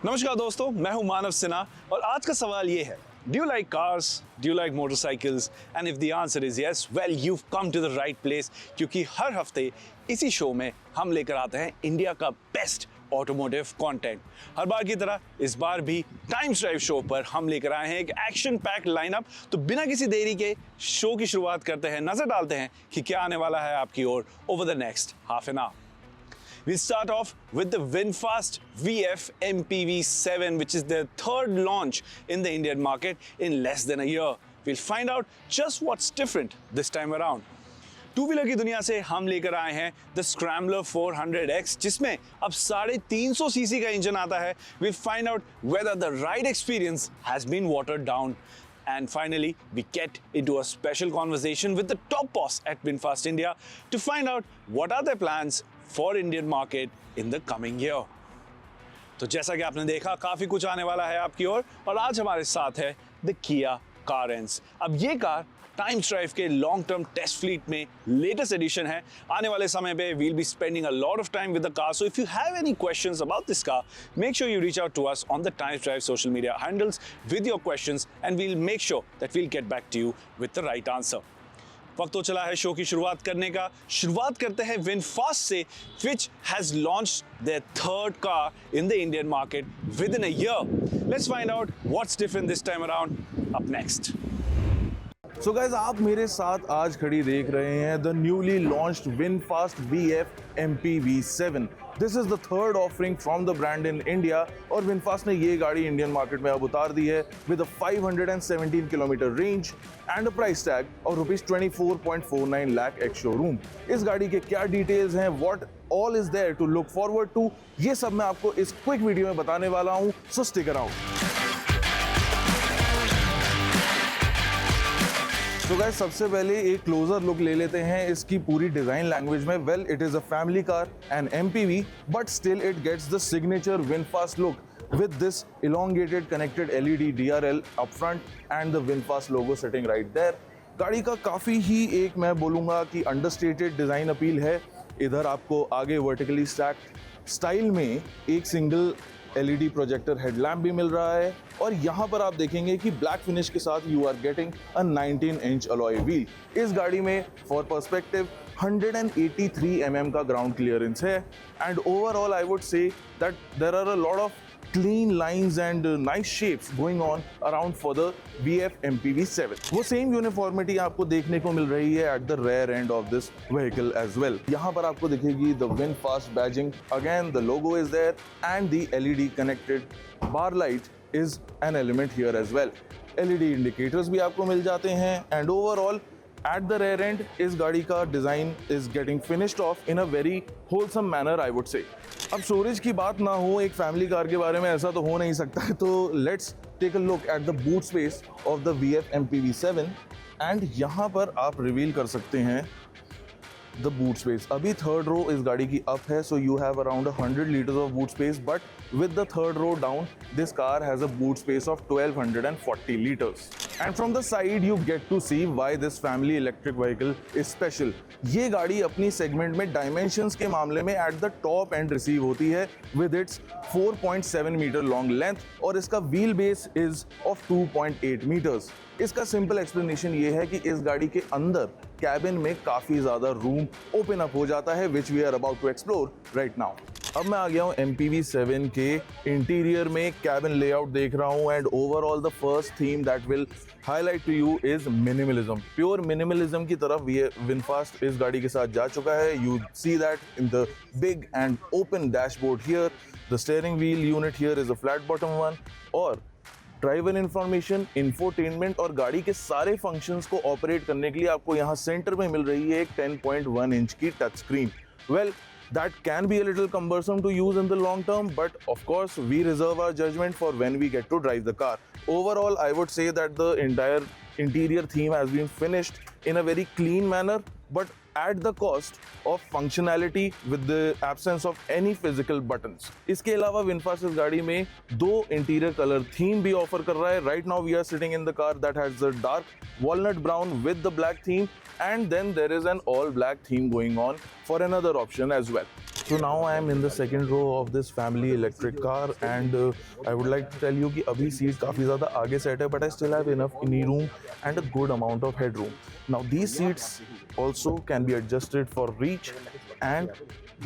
नमस्कार दोस्तों, मैं हूं मानव सिन्हा और आज का सवाल ये है, do you like cars, do you like motorcycles? And if the answer is yes, well you come to the right place, क्योंकि हर हफ्ते इसी शो में हम लेकर आते हैं इंडिया का बेस्ट ऑटोमोटिव कंटेंट। हर बार की तरह इस बार भी टाइम्स ड्राइव शो पर हम लेकर आए हैं एक एक्शन पैक्ड लाइनअप। तो बिना किसी देरी के शो की शुरुआत करते हैं, नजर डालते हैं कि क्या आने वाला है आपकी ओर over the next half an hour. We'll start off with the VinFast VF MPV7, which is their third launch in the Indian market in less than a year. We'll find out just what's different this time around. Two wheeler की दुनिया से हम लेकर आए हैं the scrambler 400X, जिसमें अब 350 CC का इंजन आता है। We'll find out whether the ride experience has been watered down. And finally, we get into a special conversation with the top boss at VinFast India to find out what are their plans for Indian market in the coming year. तो जैसा कि आपने देखा, काफी कुछ आने वाला है आपकी ओर और आज हमारे साथ है द किया कारेंस। अब ये कार टाइम्स ड्राइव के लॉन्ग टर्म टेस्ट फ्लीट में लेटेस्ट एडिशन है। आने वाले समय पे we'll be spending a lot of time with the car. So if you have any questions about this car, make sure you reach out to us on the Times Drive social media handles with your questions and we'll make sure that we'll get back to you with the right answer. वक्त तो चला है show की शुरुआत करने का। शुरुआत करते हैं VinFast से, which has launched their third car in the Indian market within a year. Let's find out what's different this time around. Up next. So guys, आप मेरे साथ आज खड़ी देख रहे हैं the newly launched VinFast VF MPV7। This is the third offering from the brand in India और VinFast ने ये गाड़ी इंडियन मार्केट में अब उतार दी है with a 517 kilometre range and a price tag of ₹24.49 lakh ex showroom. इस गाड़ी के क्या डिटेल्स हैं, what all is there to look forward to, ये सब मैं आपको इस क्विक वीडियो में बताने वाला हूँ, सो स्टिक अराउंड। तो गाइस, सबसे पहले एक क्लोजर लुक ले लेते हैं इसकी पूरी डिजाइन लैंग्वेज में। Well, it is a family car and MPV, but still it gets the signature VinFast look with this elongated connected LED DRL up front and the VinFast logo sitting right there. गाड़ी का काफ़ी ही एक मैं बोलूँगा कि understated design appeal है। इधर आपको आगे वर्टिकली स्टैक्ड स्टाइल में एक सिंगल LED प्रोजेक्टर हेडलैम्प भी मिल रहा है और यहाँ पर आप देखेंगे कि ब्लैक फिनिश के साथ you are getting a 19 inch alloy wheel. इस गाड़ी में फॉर पर्सपेक्टिव 183 mm का ग्राउंड क्लियरेंस है and overall I would say that there are a lot of clean lines and nice shapes going on around for the VF MPV7. वो same uniformity आपको देखने को मिल रही है at the rear end of this vehicle as well. यहाँ पर आपको दिखेगी the VinFast badging. Again, the logo is there and the LED connected bar light is an element here as well. LED indicators भी आपको मिल जाते हैं and overall at the rear end इस गाड़ी का design is getting finished off in a very wholesome manner, I would say. अब storage की बात ना हो एक फैमिली कार के बारे में, ऐसा तो हो नहीं सकता है, तो let's take a look at the boot space of the VF MPV7 and यहाँ पर आप रिवील कर सकते हैं द बूट स्पेस। अभी थर्ड रो इस गाड़ी की अप है, so you have around 100 litres of boot space, but with the third row down this car has a boot space of 1240 liters. And from the side you get to see why this family electric vehicle is special. ये गाड़ी अपनी segment में dimensions के मामले में at the top end receive होती है with its 4.7 metre long length और इसका wheel base is of 2.8 metres. इसका सिंपल एक्सप्लेनेशन ये है कि इस गाड़ी के अंदर कैबिन में काफ़ी ज़्यादा रूम ओपन अप हो जाता है which we are about to explore right now. अब मैं आ गया हूँ MPV7 के इंटीरियर में, कैबिन लेआउट देख रहा हूँ and overall the first theme that will highlight to you is minimalism. Pure minimalism की तरफ VinFast इस गाड़ी के साथ जा चुका है। You see that in the big and open dashboard here, the steering wheel unit here is a flat bottom one और ड्राइवर इंफॉर्मेशन, इंफोटेनमेंट और गाड़ी के सारे फंक्शंस को ऑपरेट करने के लिए आपको यहाँ सेंटर में मिल रही है एक 10.1 इंच की touch screen. Well, that can be a little cumbersome to use in the long term, but of course we reserve our judgment for when we get to drive the car. Overall, I would say that the entire interior theme has been finished in a very clean manner, but at the cost of functionality with the absence of any physical buttons. इसके अलावा VinFast इस गाड़ी में दो interior colour theme भी offer कर रहा है। Right now we are sitting in the car that has the dark walnut brown with the black theme and then there is an all black theme going on for another option as well. So now I am in the second row of this family electric car and I would like to tell you कि अभी seat काफ़ी ज़्यादा आगे set है, but I still have enough knee room and a good amount of headroom. Now these seats also can be adjusted for reach and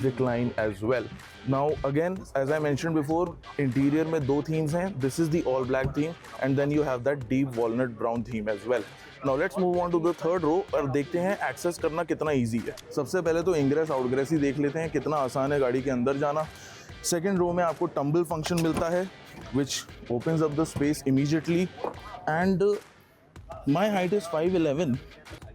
recline as well. Now again, as I mentioned before, interior में दो themes हैं. This is the all black theme and then you have that deep walnut brown theme as well. Now let's move on to the third row और देखते हैं access करना कितना easy है. सबसे पहले तो इंग्रेस आउटग्रेस ही देख लेते हैं कितना आसान है गाड़ी के अंदर जाना. सेकेंड रो में आपको टम्बल फंक्शन मिलता है which opens up the space immediately and my height is 5'11".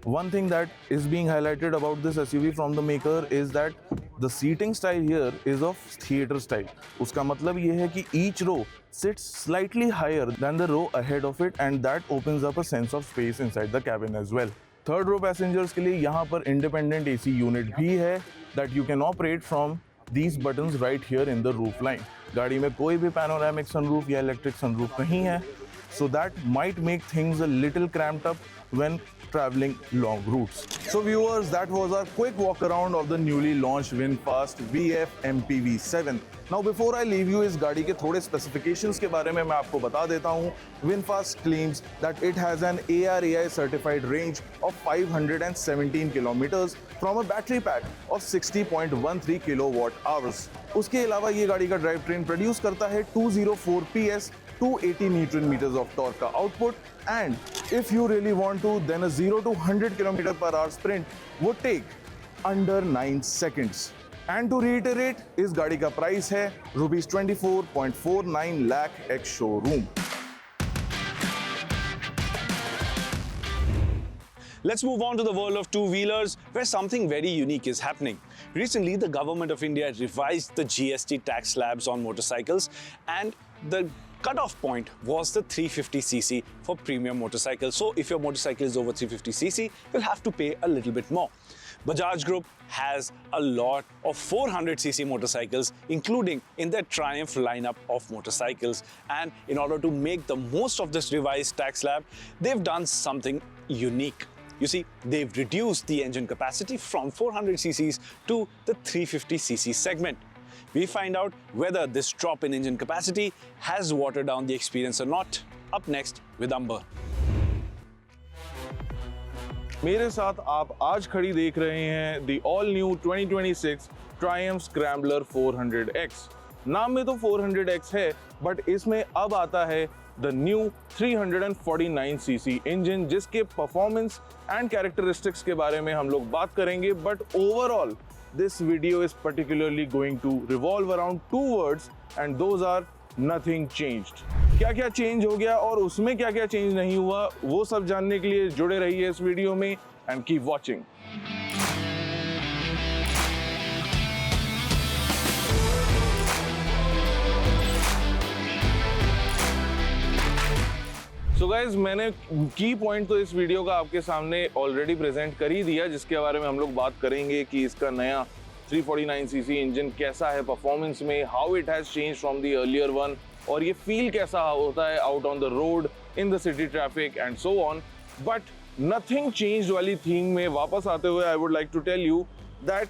One thing that is being highlighted about this SUV from the maker is that the seating style here is of theater style. उसका मतलब ये है कि each row sits slightly higher than the row ahead of it and that opens up a sense of space inside the cabin as well. Third row passengers के लिए यहाँ पर independent AC unit भी है that you can operate from these buttons right here in the roof line. गाड़ी में कोई भी panoramic sunroof या electric sunroof नहीं है, so that might make things a little cramped up when traveling long routes. So viewers, that was our quick walk around of the newly launched VinFast VF MPV7. Now before I leave you इस गाड़ी के थोड़े specifications के बारे में मैं आपको बता देता हूँ. VinFast claims that it has an ARAI certified range of 517 kilometers from a battery pack of 60.13 kilowatt hours. उसके अलावा ये गाड़ी का ड्राइव ट्रेन प्रोड्यूस करता है 204 PS 280 Newton meters of torque का output, and if you really want to, then a 0 to 100 km/h sprint would take under 9 seconds. And to reiterate, इस गाड़ी का प्राइस है ₹24.49 lakh ex showroom. Let's move on to the world of two-wheelers, where something very unique is happening. Recently, the government of India revised the GST tax slabs on motorcycles, and the cutoff point was the 350cc for premium motorcycles. So if your motorcycle is over 350cc, you'll have to pay a little bit more. Bajaj Group has a lot of 400cc motorcycles, including in their Triumph lineup of motorcycles. And in order to make the most of this revised tax slab, they've done something unique. You see, they've reduced the engine capacity from 400cc's to the 350cc segment. We find out whether this drop in engine capacity has watered down the experience or not. Up next with Amber. मेरे साथ आप आज खड़ी देख रहे हैं the all new 2026 Triumph Scrambler 400X. नाम में तो 400X है, बट इसमें अब आता है the new 349cc इंजन, जिसके परफॉर्मेंस एंड कैरेक्टरिस्टिक्स के बारे में हम लोग बात करेंगे. But overall this video is particularly going to revolve around two words, and those are nothing changed. क्या क्या चेंज हो गया और उसमें क्या क्या चेंज नहीं हुआ, वो सब जानने के लिए जुड़े रहिए इस वीडियो में and keep watching. So guys, मैंने की पॉइंट तो इस वीडियो का आपके सामने ऑलरेडी प्रेजेंट कर ही दिया, जिसके बारे में हम लोग बात करेंगे कि इसका नया 349cc इंजन कैसा है परफॉर्मेंस में, how it has change from the earlier one, और ये फील कैसा होता है out on the road in the city traffic and so on. But nothing changed वाली थीम में वापस आते हुए I would like to tell you that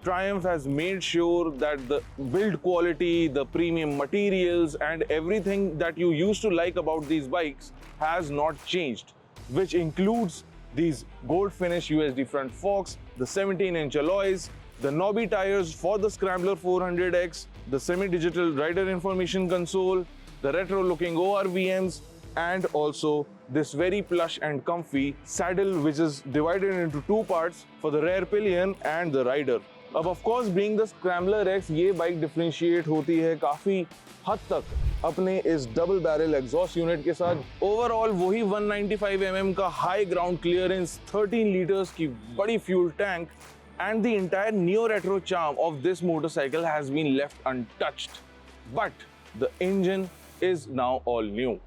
Triumph has made sure that the build quality, the premium materials and everything that you used to like about these bikes has not changed, which includes these gold finish USD front forks, the 17-inch alloys, the knobby tires for the Scrambler 400X, the semi-digital rider information console, the retro looking ORVMs, and also this very plush and comfy saddle, which is divided into two parts for the rear pillion and the rider. अब of course being the scrambler x, ये bike differentiate होती है काफ़ी हद तक अपने इस double barrel exhaust unit के साथ. ओवरऑल वही 195 mm का हाई ग्राउंड क्लियरेंस, 13 लीटर्स की बड़ी fuel tank, and the entire neo retro charm of this motorcycle has been left untouched. But the engine is now all new.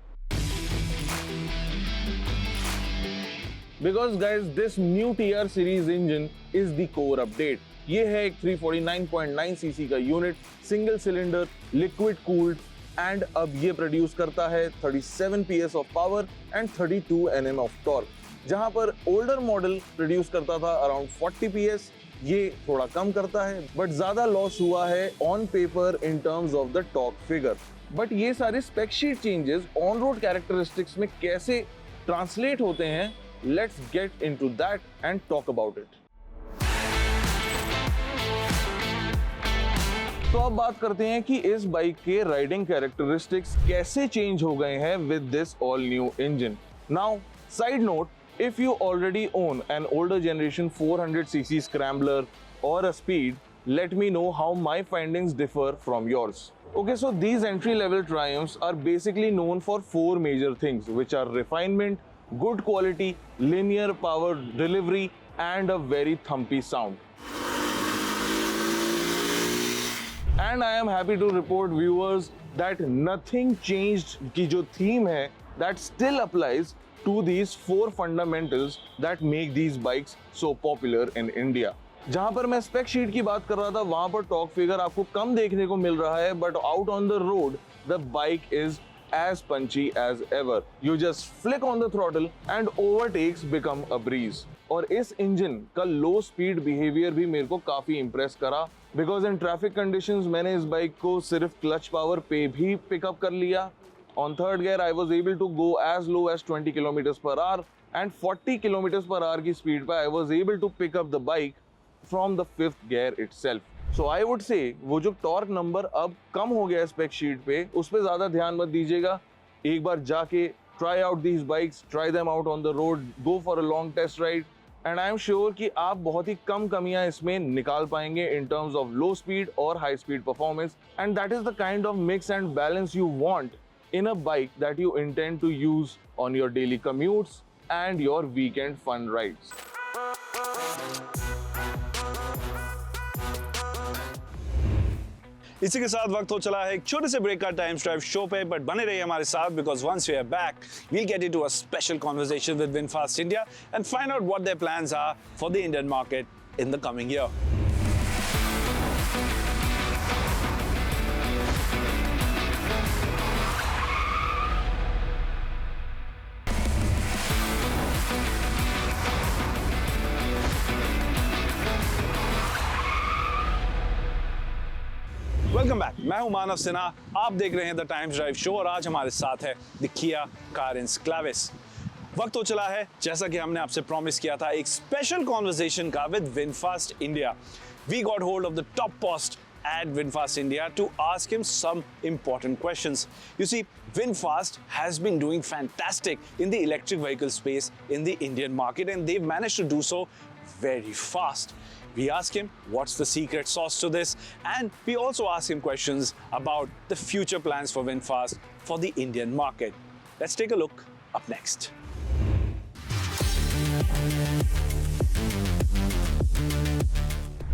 Because guys, this new TR series engine is the core update. ये है एक 349.9cc का unit, single cylinder, liquid cooled, and अब ये produce करता है 37 PS of power and 32 Nm of torque. जहां पर ओल्डर मॉडल प्रोड्यूस करता था अराउंड 40 PS, ये थोड़ा कम करता है, बट ज्यादा लॉस हुआ है on paper in terms of the torque figure. But ये सारे spec sheet changes on road characteristics में कैसे ट्रांसलेट होते हैं, let's get into that and talk about it. तो अब बात करते हैं कि इस बाइक के राइडिंग कैरेक्टरिस्टिक्स कैसे चेंज हो गए हैं with this all new engine. Now side note, if you already own an older generation 400cc scrambler or a speed, let me know how my findings differ from yours. Okay, so these entry level Triumphs are basically known for four major things, which are refinement, good quality, linear power delivery and a very thumpy sound. And I am happy to report viewers that nothing changed की जो theme है that still applies to these four fundamentals that make these bikes so popular in India. जहां पर मैं spec sheet की बात कर रहा था वहां पर टॉर्क फिगर आपको कम देखने को मिल रहा है, but out on the road the bike is as punchy as ever. You just flick on the throttle and overtakes become a breeze. और इस इंजन का लो स्पीड बिहेवियर भी मेरे को काफी इंप्रेस करा, बिकॉज इन ट्रैफिक कंडीशंस मैंने इस बाइक को सिर्फ क्लच पावर पे भी पिकअप कर लिया। On third gear, I was able to go as low as 20 kilometers per hour, and 40 kilometers per hour की speed पे I was able to pick up the bike from the fifth gear itself. So I would say वो जो torque number अब कम हो गया है spec sheet पे, उस पे ज़्यादा ध्यान मत दीजिएगा। एक बार जाके try out these bikes, try them out on the road, go for a long test ride, and I am sure कि आप बहुत ही कम कमियां इसमें निकाल पाएंगे in terms of low speed और high speed performance, and that is the kind of mix and balance you want in a bike that you intend to use on your daily commutes and your weekend fun rides. इसी के साथ वक्त हो चला है एक छोटे से ब्रेक का टाइम ड्राइव शो पे, बट बने रहिए हमारे साथ because once we are back we'll get into a special conversation with VinFast India and find out what their plans are for the Indian market in the coming year. Welcome back, मैं हूं मानव सिन्हा, आप देख रहे हैं the times drive show और आज हमारे साथ है द किया कारेंस क्लाविस। वक्त हो चला है, जैसा कि हमने आपसे प्रॉमिस किया था, एक स्पेशल कॉन्वर्सेशन का with VinFast India. We got hold of the top post at VinFast India to ask him some important questions. You see, VinFast has been doing fantastic in the electric vehicle space in the Indian market, and they've managed to do so very fast. We ask him what's the secret sauce to this, and we also ask him questions about the future plans for VinFast for the Indian market. Let's take a look up next.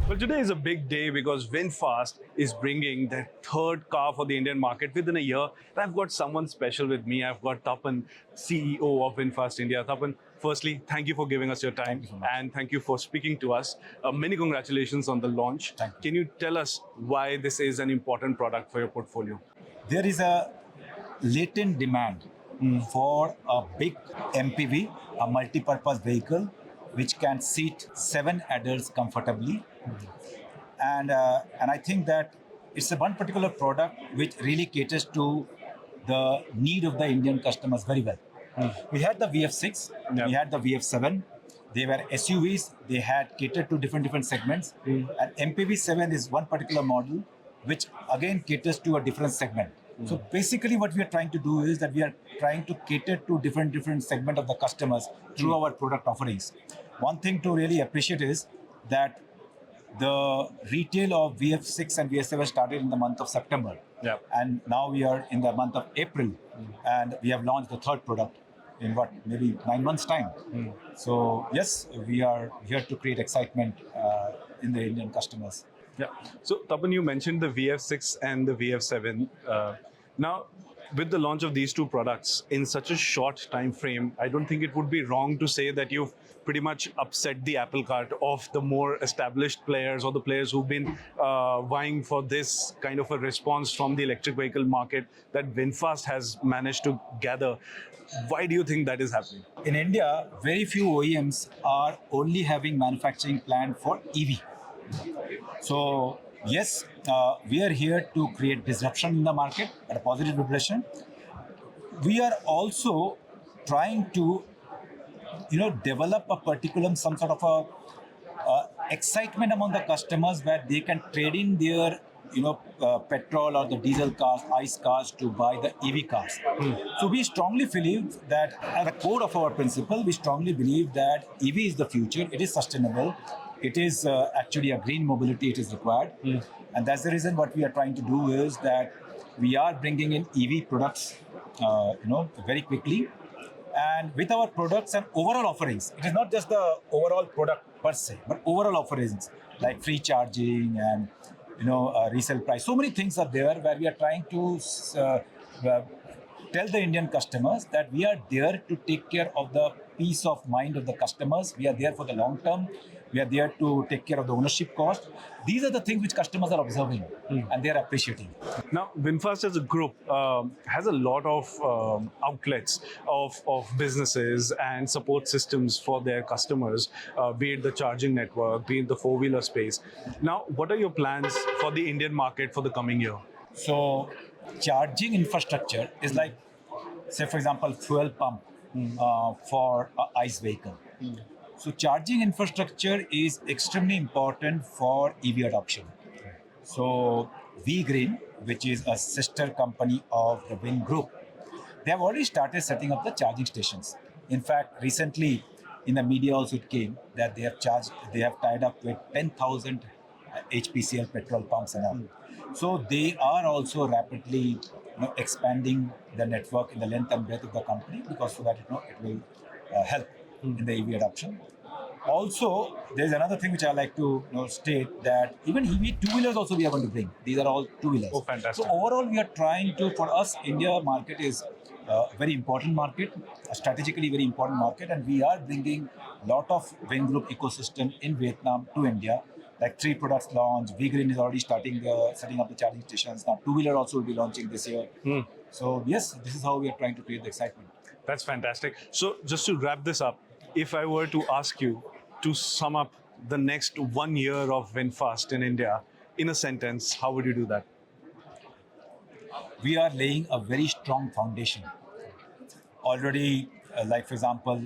Well, today is a big day because VinFast is bringing their third car for the Indian market within a year. And I've got someone special with me. I've got Tapan, CEO of VinFast India. Tapan, firstly, thank you for giving us your time. Thank you so much. And thank you for speaking to us. Many congratulations on the launch. Thank you. Can you tell us why this is an important product for your portfolio? There is a latent demand for a big MPV, a multi-purpose vehicle, which can seat 7 adults comfortably. And I think that it's a one particular product which really caters to the need of the Indian customers very well. We had the VF6, Yeah. we had the VF7. They were SUVs. They had catered to different segments. And MPV7 is one particular model which again caters to a different segment. So basically what we are trying to do is that we are trying to cater to different segment of the customers through our product offerings. One thing to really appreciate is that the retail of VF6 and VF7 started in the month of September. Yeah. And now we are in the month of April and we have launched the third product in maybe 9 months time. So yes, we are here to create excitement in the Indian customers. Yeah. So, Tapan, you mentioned the VF6 and the VF7. Now, with the launch of these two products in such a short time frame, I don't think it would be wrong to say that you've pretty much upset the apple cart of the more established players or the players who've been vying for this kind of a response from the electric vehicle market that VinFast has managed to gather. Why do you think that is happening? In India, very few OEMs are only having manufacturing plant for EV. So yes, we are here to create disruption in the market at a positive vibration. We are also trying to, develop a particular some sort of a excitement among the customers where they can trade in their petrol or the diesel cars, ICE cars to buy the EV cars. So we strongly believe that at the core of our principle, we strongly believe that EV is the future. It is sustainable. It is actually a green mobility. It is required, and that's the reason what we are trying to do is that we are bringing in EV products, very quickly, and with our products and overall offerings. It is not just the overall product per se, but overall offerings like free charging and resale price. So many things are there where we are trying to tell the Indian customers that we are there to take care of the peace of mind of the customers. We are there for the long term. We are there to take care of the ownership cost. These are the things which customers are observing and they are appreciating. Now, VinFast as a group has a lot of outlets of businesses and support systems for their customers, be it the charging network, be it the four-wheeler space. Now, what are your plans for the Indian market for the coming year? So, charging infrastructure is like, say, for example, fuel pump for an ICE vehicle. So charging infrastructure is extremely important for EV adoption. So V-Green, which is a sister company of the Vin Group, they have already started setting up the charging stations. In fact, recently in the media also it came that they have tied up with 10,000 HPCL petrol pumps and all. So they are also rapidly expanding the network in the length and breadth of the company because so that it will help in the EV adoption. Also, there's another thing which I like to state that even EV two-wheelers also we are going to bring. These are all two-wheelers. Oh, fantastic. So overall, we are trying to, for us, India market is a very important market, a strategically very important market, and we are bringing a lot of Vin Group ecosystem in Vietnam to India. Like 3 products launched. V-Green is already setting up the charging stations. Now two-wheeler also will be launching this year. So yes, this is how we are trying to create the excitement. That's fantastic. So just to wrap this up, if I were to ask you to sum up the next 1 year of VinFast in India in a sentence, how would you do that? We are laying a very strong foundation. Already, like for example,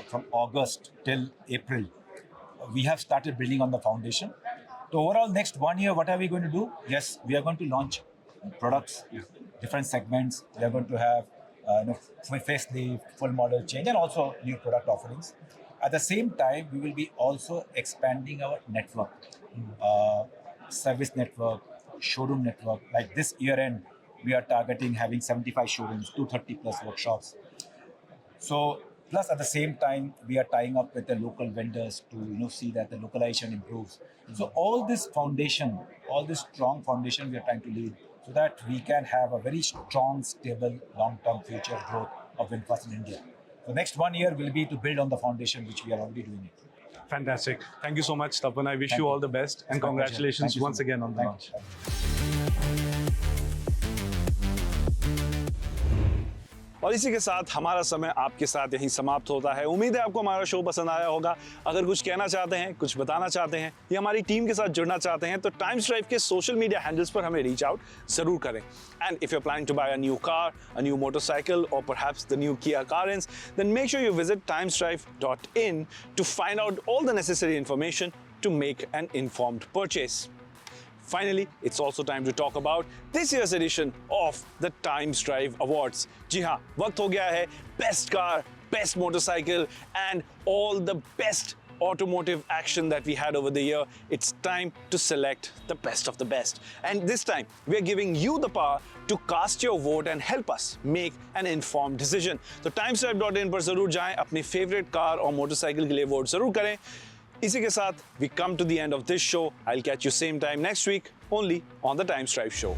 from August till April, we have started building on the foundation. So overall, next 1 year, what are we going to do? Yes, we are going to launch products, different segments. We are going to have facelift, full model change, and also new product offerings. At the same time, we will be also expanding our network, service network, showroom network. Like this year end, we are targeting having 75 showrooms, 230 plus workshops. So, plus at the same time, we are tying up with the local vendors to see that the localization improves. So all this foundation, all this strong foundation, we are trying to lead so that we can have a very strong, stable, long-term future growth of VinFast in India. So next 1 year will be to build on the foundation which we are already doing it. Fantastic. Thank you so much, Tapan. I wish Thank you you. all the best and It's my pleasure. congratulations Thank you so once much. again on the Thank launch. you. और इसी के साथ हमारा समय आपके साथ यहीं समाप्त होता है। उम्मीद है आपको हमारा शो पसंद आया होगा। अगर कुछ कहना चाहते हैं, कुछ बताना चाहते हैं या हमारी टीम के साथ जुड़ना चाहते हैं तो टाइम्स ड्राइव के सोशल मीडिया हैंडल्स पर हमें रीच आउट जरूर करें। And if you are planning to buy a new car, a new motorcycle और perhaps the new Kia Carens, then make sure you visit timesdrive.in to find out all the necessary information to make an informed purchase. Finally, it's also time to talk about this year's edition of the Times Drive Awards. जी हाँ, वक्त हो गया है Best Car, Best Motorcycle and all the best automotive action that we had over the year. It's time to select the best of the best. And this time, we're giving you the power to cast your vote and help us make an informed decision. तो timesdrive.in पर जरूर जाएं, अपनी favorite car और motorcycle के लिए vote जरूर करें। इसी के साथ we come to the end of this show. I'll catch you same time next week only on the Times Drive Show.